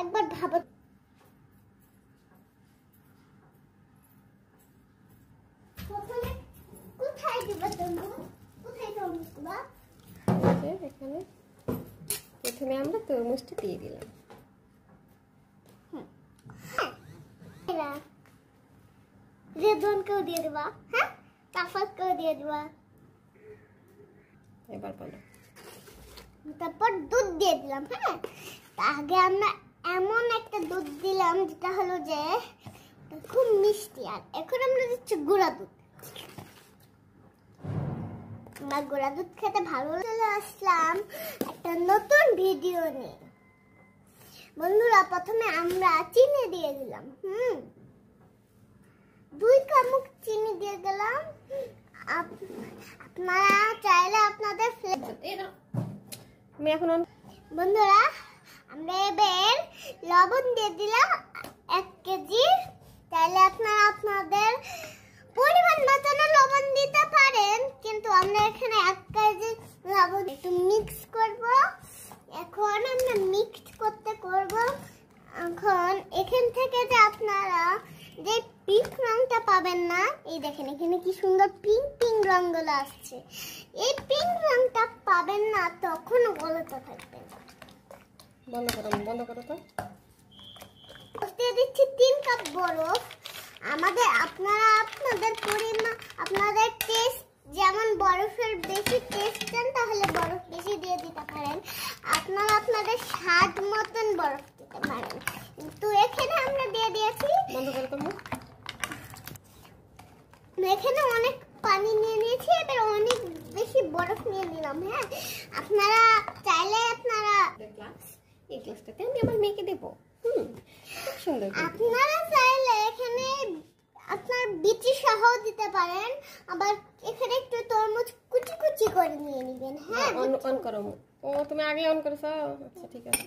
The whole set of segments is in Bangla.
একবার ভাবো প্রথমে কোথায় দিবা তুমি? কোথায় তরমুজ দিবা? এখানে প্রথমে আমরা তরমুজটা দিয়ে দিলাম। রেদনকেও দিয়ে দিবা, হ্যাঁ, তারপরকেও দিয়ে দিবা। এবার বলো। তারপর দুধ দিয়ে দিলাম। হ্যাঁ, আগে আমরা এমন একটা দুধ দিলাম যেটা হলো যে খুব মিষ্টি। আর এখন আমরা দিচ্ছি গুঁড়া দুধ। আমরা গুঁড়া দুধ খেতে ভালো চলে আসলাম একটা নতুন ভিডিও নিয়ে। বন্ধুরা, প্রথমে আমরা চিনি দিয়ে দিলাম। 2 চামচ চিনি দিয়ে দিলাম। আপনারা চাইলে আপনাদের বন্ধুরা, আমরা এবার লবণ দিয়ে দিলাম 1 কেজি। চাইলে আপনারা আপনাদের পরিমাণ মতন লবণ দিতে পারেন, কিন্তু আমরা এখানে 1 কেজি লবণ একটু মিক্স করব। এখন আমরা মিক্স করব। এখন এখান থেকে যে আপনারা যে পিঙ্ক রংটা পাবেন না, এই দেখেন এখানে কি সুন্দর পিঙ্ক পিঙ্ক রংগুলো আসছে। এই পিঙ্ক রংটা পাবেন না তখন গলতে থাকবেন। বন্ধ করো তো। দিয়ে দিচ্ছি 3 কাপ বরফ। আপনারা আপনাদের পরিমাণ, আপনাদের টেস্ট, যেমন বরফের বেশি টেস্ট চান তাহলে বরফ বেশি দিয়ে দিতে পারেন। আপনারা আপনাদের স্বাদ মতন বরফ দিতে পারেন। তো এখানে আমরা দিয়ে দিয়েছি। এখানে অনেক পানি নিয়ে নিয়েছি, এবার অনেক বেশি বরফ নিয়ে নিলাম। হ্যাঁ, আপনারা চাইলে এই গ্লাসটাতে আমি আমার মেয়েকে দেবো। খুব সুন্দর। আপনারা চাইলে এখানে আপনার বিচি সহ দিতে পারেন। আবার এখানে একটু তরমুজ কুচি কুচি করে নিয়ে নেবেন। হ্যাঁ, অন করো। ও তুমি আগে অন করেছো? আচ্ছা, ঠিক আছে।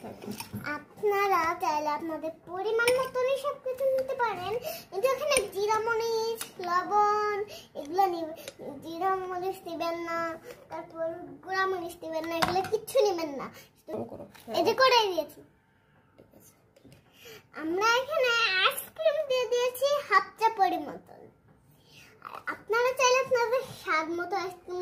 আপনারা চাইলে আপনাদের পরিমাণ মতনই সবকিছু নিতে পারেন, কিন্তু এখানে জিরা মরিচ, লবণ এগুলো নেবেন। জিরা মরিচ দিবেন না, তারপর গুঁড়া মরিচ দিবেন না, এগুলো কিচ্ছু নেবেন না। এই যে করে দিয়েছি। আমরা এখানে আইসক্রিম দিয়ে দিয়েছি 1/2 চা পরিমাণ। আপনারা চাইলে আপনাদের স্বাদ মতো আইসক্রিম